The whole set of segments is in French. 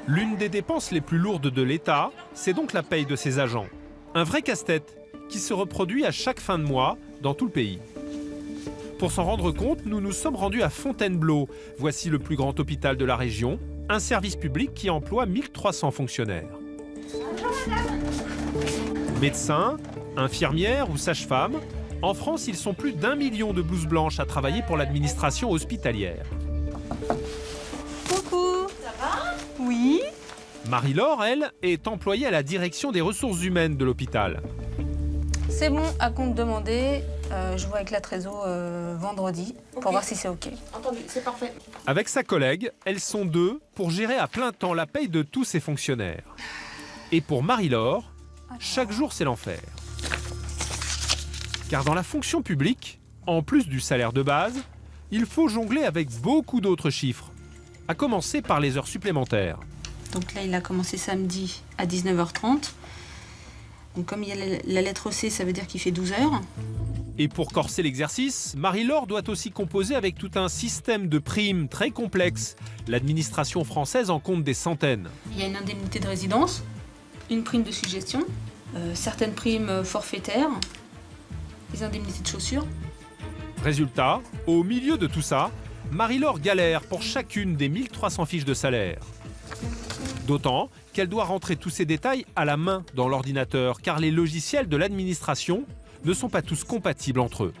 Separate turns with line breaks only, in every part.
L'une des dépenses les plus lourdes de l'État, c'est donc la paye de ses agents. Un vrai casse-tête qui se reproduit à chaque fin de mois dans tout le pays. Pour s'en rendre compte, nous nous sommes rendus à Fontainebleau. Voici le plus grand hôpital de la région, un service public qui emploie 1300 fonctionnaires. Médecins, infirmières ou sages-femmes, en France, ils sont plus d'1 million de blouses blanches à travailler pour l'administration hospitalière.
Coucou. Ça va? Oui.
Marie-Laure, elle, est employée à la direction des ressources humaines de l'hôpital.
C'est bon, à compte demandé. Je vois avec la trésor vendredi pour voir si c'est OK.
Entendu, c'est parfait.
Avec sa collègue, elles sont deux pour gérer à plein temps la paye de tous ses fonctionnaires. Et pour Marie-Laure, chaque jour c'est l'enfer. Car dans la fonction publique, en plus du salaire de base, il faut jongler avec beaucoup d'autres chiffres, à commencer par les heures supplémentaires.
Donc là, il a commencé samedi à 19h30. Donc comme il y a la lettre C, ça veut dire qu'il fait 12 heures.
Et pour corser l'exercice, Marie-Laure doit aussi composer avec tout un système de primes très complexe. L'administration française en compte des centaines.
Il y a une indemnité de résidence, une prime de suggestion, certaines primes forfaitaires, des indemnités de chaussures.
Résultat, au milieu de tout ça, Marie-Laure galère pour chacune des 1300 fiches de salaire. D'autant qu'elle doit rentrer tous ces détails à la main dans l'ordinateur, car les logiciels de l'administration ne sont pas tous compatibles entre eux.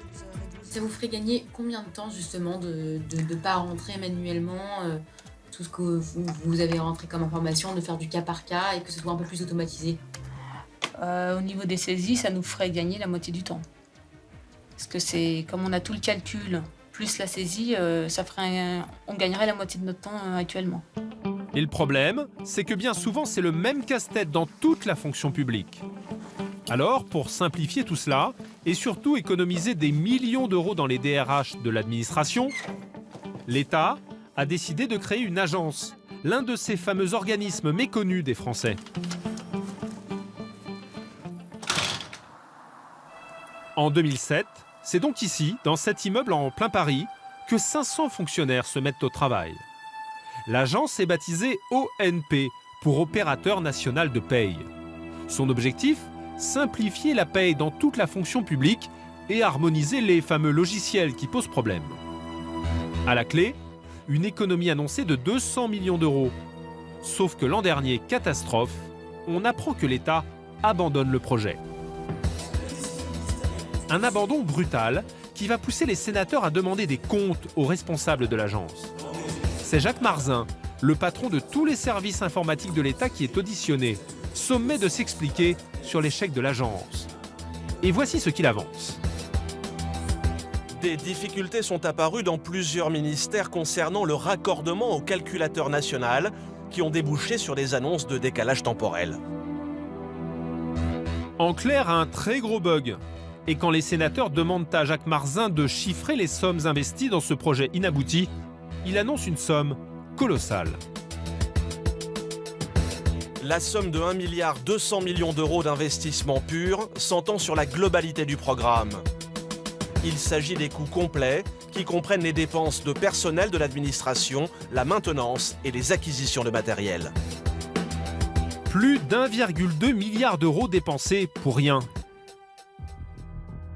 Ça vous ferait gagner combien de temps justement de ne pas rentrer manuellement tout ce que vous avez rentré comme information, de faire du cas par cas et que ce soit un peu plus automatisé?
Au niveau des saisies, ça nous ferait gagner la moitié du temps. Parce que c'est comme on a tout le calcul plus la saisie, on gagnerait la moitié de notre temps actuellement.
Et le problème, c'est que bien souvent, c'est le même casse-tête dans toute la fonction publique. Alors, pour simplifier tout cela, et surtout économiser des millions d'euros dans les DRH de l'administration, l'État a décidé de créer une agence, l'un de ces fameux organismes méconnus des Français. En 2007, c'est donc ici, dans cet immeuble en plein Paris, que 500 fonctionnaires se mettent au travail. L'agence est baptisée ONP, pour Opérateur National de Paye. Son objectif, simplifier la paye dans toute la fonction publique et harmoniser les fameux logiciels qui posent problème. À la clé, une économie annoncée de 200 millions d'euros. Sauf que l'an dernier, catastrophe, on apprend que l'État abandonne le projet. Un abandon brutal qui va pousser les sénateurs à demander des comptes aux responsables de l'agence. C'est Jacques Marzin, le patron de tous les services informatiques de l'État, qui est auditionné, sommé de s'expliquer sur l'échec de l'agence. Et voici ce qu'il avance.
Des difficultés sont apparues dans plusieurs ministères concernant le raccordement au calculateur national, qui ont débouché sur des annonces de décalage temporel.
En clair, un très gros bug. Et quand les sénateurs demandent à Jacques Marzin de chiffrer les sommes investies dans ce projet inabouti, il annonce une somme colossale.
La somme de 1,2 milliard d'euros d'investissement pur s'entend sur la globalité du programme. Il s'agit des coûts complets qui comprennent les dépenses de personnel de l'administration, la maintenance et les acquisitions de matériel.
Plus d'1,2 milliard d'euros dépensés pour rien.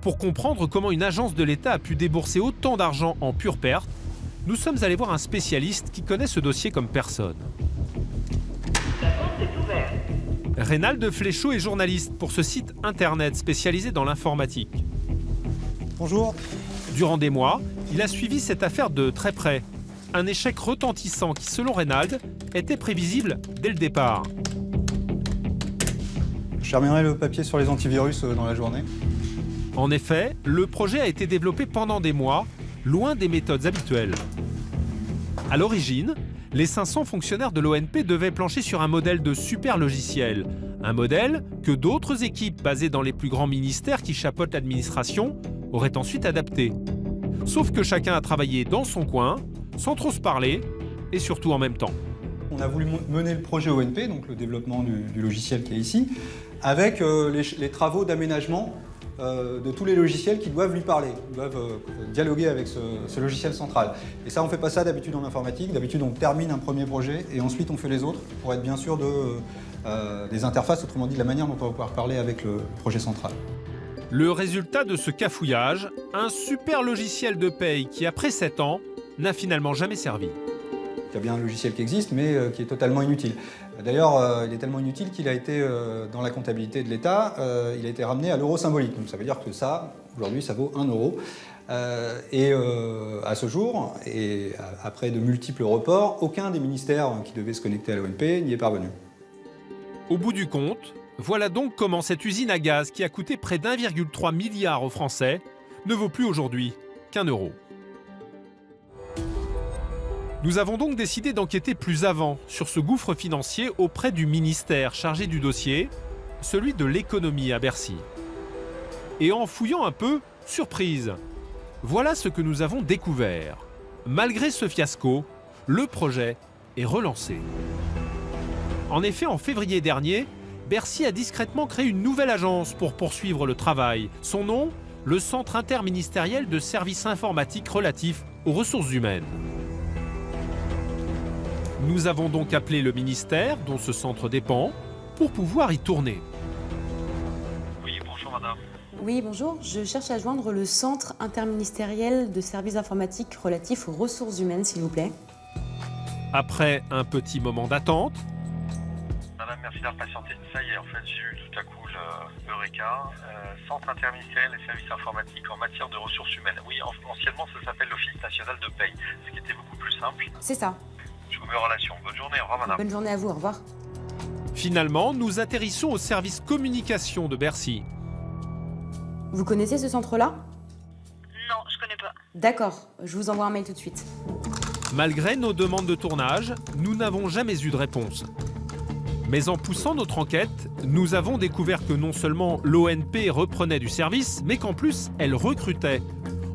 Pour comprendre comment une agence de l'État a pu débourser autant d'argent en pure perte, nous sommes allés voir un spécialiste qui connaît ce dossier comme personne.
La porte est ouverte.
Reynald Fléchaud est journaliste pour ce site internet spécialisé dans l'informatique.
Bonjour.
Durant des mois, il a suivi cette affaire de très près. Un échec retentissant qui, selon Reynald, était prévisible dès le départ.
Je terminerai le papier sur les antivirus dans la journée.
En effet, le projet a été développé pendant des mois, loin des méthodes habituelles. À l'origine, les 500 fonctionnaires de l'ONP devaient plancher sur un modèle de super logiciel. Un modèle que d'autres équipes basées dans les plus grands ministères qui chapeautent l'administration auraient ensuite adapté. Sauf que chacun a travaillé dans son coin, sans trop se parler, et surtout en même temps.
On a voulu mener le projet ONP, donc le développement du logiciel qui est ici, avec les travaux d'aménagement de tous les logiciels qui doivent lui parler, doivent dialoguer avec ce logiciel central. Et ça, on ne fait pas ça d'habitude en informatique. D'habitude, on termine un premier projet et ensuite on fait les autres pour être bien sûr des interfaces, autrement dit de la manière dont on va pouvoir parler avec le projet central.
Le résultat de ce cafouillage, un super logiciel de paye qui, après 7 ans, n'a finalement jamais servi.
Il y a bien un logiciel qui existe, mais qui est totalement inutile. D'ailleurs, il est tellement inutile qu'il a été, dans la comptabilité de l'État, il a été ramené à l'euro symbolique. Donc ça veut dire que ça, aujourd'hui, ça vaut 1 euro. Et à ce jour, et après de multiples reports, aucun des ministères qui devaient se connecter à l'ONP n'y est parvenu.
Au bout du compte, voilà donc comment cette usine à gaz qui a coûté près d'1,3 milliard aux Français ne vaut plus aujourd'hui qu'1 euro. Nous avons donc décidé d'enquêter plus avant sur ce gouffre financier auprès du ministère chargé du dossier, celui de l'économie à Bercy. Et en fouillant un peu, surprise, voilà ce que nous avons découvert. Malgré ce fiasco, le projet est relancé. En effet, en février dernier, Bercy a discrètement créé une nouvelle agence pour poursuivre le travail. Son nom, le Centre interministériel de services informatiques relatifs aux ressources humaines. Nous avons donc appelé le ministère, dont ce centre dépend, pour pouvoir y tourner.
Oui, bonjour madame.
Oui, bonjour. Je cherche à joindre le Centre interministériel de services informatiques relatifs aux ressources humaines, s'il vous plaît.
Après un petit moment d'attente,
Madame, merci d'avoir patienté. Ça y est, en fait, j'ai eu tout à coup le Eureka, Centre interministériel des services informatiques en matière de ressources humaines. Oui, anciennement, ça s'appelle l'Office national de paye, ce qui était beaucoup plus simple.
C'est ça.
Je vous mets en relation. Bonne journée, au revoir madame.
Bonne journée à vous, au revoir.
finalement, nous atterrissons au service communication de Bercy.
Vous connaissez ce centre-là?
Non, je connais pas.
D'accord, je vous envoie un mail tout de suite.
Malgré nos demandes de tournage, nous n'avons jamais eu de réponse. Mais en poussant notre enquête, nous avons découvert que non seulement l'ONP reprenait du service, mais qu'en plus, elle recrutait.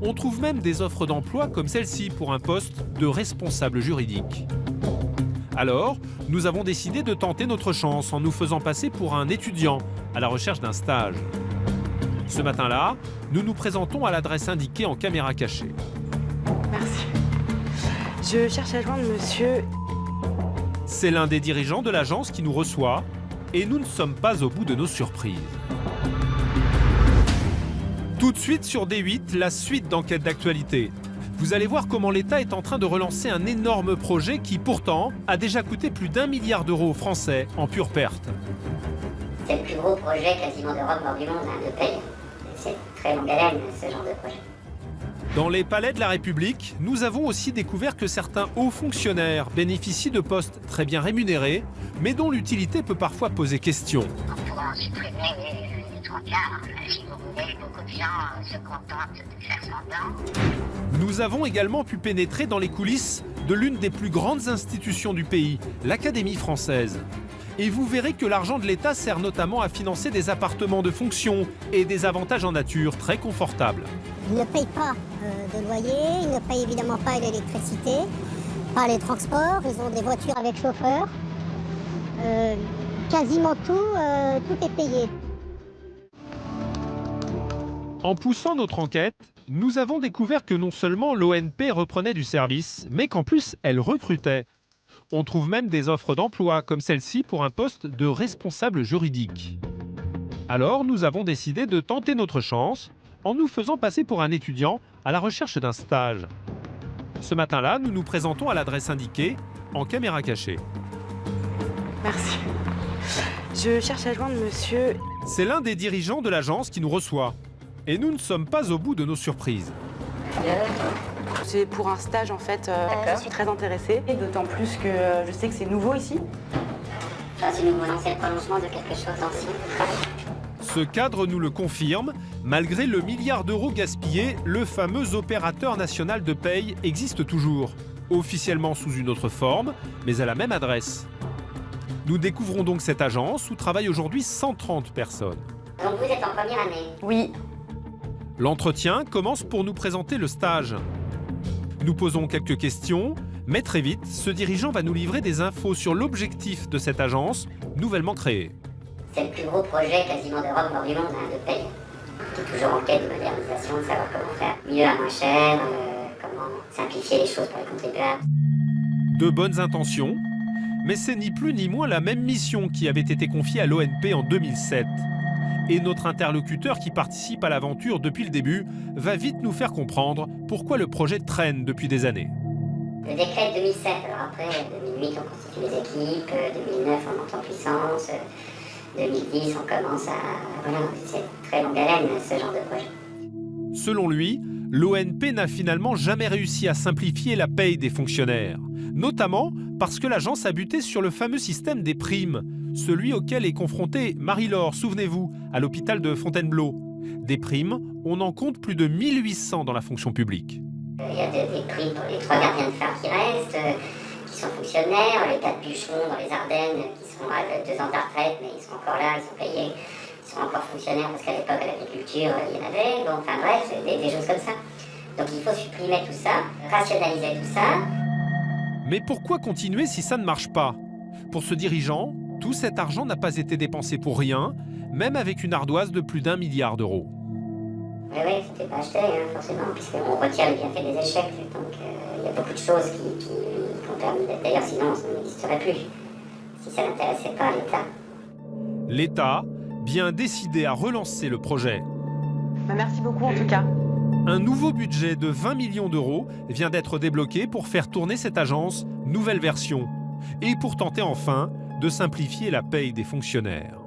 On trouve même des offres d'emploi comme celle-ci pour un poste de responsable juridique. Alors, nous avons décidé de tenter notre chance en nous faisant passer pour un étudiant à la recherche d'un stage. Ce matin-là, nous nous présentons à l'adresse indiquée en caméra cachée.
Merci. Je cherche à joindre monsieur...
C'est l'un des dirigeants de l'agence qui nous reçoit et nous ne sommes pas au bout de nos surprises. Tout de suite sur D8, la suite d'enquête d'actualité. Vous allez voir comment l'État est en train de relancer un énorme projet qui, pourtant, a déjà coûté plus d'1 milliard d'euros aux Français en pure perte.
C'est le plus gros projet quasiment d'Europe, voire du monde, de paye. C'est très longue haleine, ce genre de projet.
Dans les palais de la République, nous avons aussi découvert que certains hauts fonctionnaires bénéficient de postes très bien rémunérés, mais dont l'utilité peut parfois poser question.
On pourra en supprimer les 3 quarts, si vous voulez. Beaucoup de gens se contentent de faire semblant.
Nous avons également pu pénétrer dans les coulisses de l'une des plus grandes institutions du pays, l'Académie française. Et vous verrez que l'argent de l'État sert notamment à financer des appartements de fonction et des avantages en nature très confortables.
Ils ne payent pas de loyer, ils ne payent évidemment pas l'électricité, pas les transports, ils ont des voitures avec chauffeur. Quasiment tout est payé.
En poussant notre enquête, nous avons découvert que non seulement l'ONP reprenait du service, mais qu'en plus elle recrutait. On trouve même des offres d'emploi comme celle-ci pour un poste de responsable juridique. Alors nous avons décidé de tenter notre chance en nous faisant passer pour un étudiant à la recherche d'un stage. Ce matin-là, nous nous présentons à l'adresse indiquée en caméra cachée.
Merci. Je cherche à joindre monsieur...
C'est l'un des dirigeants de l'agence qui nous reçoit. Et nous ne sommes pas au bout de nos surprises.
C'est pour un stage en fait, je suis très intéressée. Et d'autant plus que je sais que c'est nouveau ici.
Enfin, si nous voulons, c'est le prolongement de quelque chose d'ancien.
Ce cadre nous le confirme. Malgré le milliard d'euros gaspillés, le fameux opérateur national de paye existe toujours. Officiellement sous une autre forme, mais à la même adresse. Nous découvrons donc cette agence où travaillent aujourd'hui 130 personnes.
Donc vous êtes en première année.
Oui.
L'entretien commence pour nous présenter le stage. Nous posons quelques questions, mais très vite, ce dirigeant va nous livrer des infos sur l'objectif de cette agence nouvellement créée.
C'est le plus gros projet quasiment d'Europe, voire du monde, de paye. toujours en quête de modernisation, de savoir comment faire mieux à moins cher, comment simplifier les choses pour les contribuables.
De bonnes intentions, mais c'est ni plus ni moins la même mission qui avait été confiée à l'ONP en 2007. Et notre interlocuteur qui participe à l'aventure depuis le début va vite nous faire comprendre pourquoi le projet traîne depuis des années.
Le décret de 2007, alors après 2008 on constitue les équipes, 2009 on monte en puissance, 2010 on commence à... Voilà, c'est très longue haleine ce genre de projet.
Selon lui, l'ONP n'a finalement jamais réussi à simplifier la paye des fonctionnaires, notamment parce que l'agence a buté sur le fameux système des primes, celui auquel est confrontée Marie-Laure, souvenez-vous, à l'hôpital de Fontainebleau. Des primes, on en compte plus de 1800 dans la fonction publique.
Il y a des primes pour les 3 gardiens de phare qui restent, qui sont fonctionnaires, les 4 bûcherons dans les Ardennes qui sont à 2 ans de retraite, mais ils sont encore là, ils sont payés, ils sont encore fonctionnaires parce qu'à l'époque à l'agriculture il y en avait, bon, enfin bref, des choses comme ça. Donc il faut supprimer tout ça, rationaliser tout ça.
Mais pourquoi continuer si ça ne marche pas? Pour ce dirigeant, tout cet argent n'a pas été dépensé pour rien, même avec une ardoise de plus d'1 milliard d'euros.
Oui, c'était pas acheté, forcément, puisqu'on retire les bienfaits des échecs. Donc il y a beaucoup de choses qui ont permis d'être. D'ailleurs, sinon, ça n'existerait plus, si ça n'intéressait pas l'État.
L'État, bien décidé à relancer le projet.
Merci beaucoup en tout cas.
Un nouveau budget de 20 millions d'euros vient d'être débloqué pour faire tourner cette agence nouvelle version et pour tenter enfin de simplifier la paye des fonctionnaires.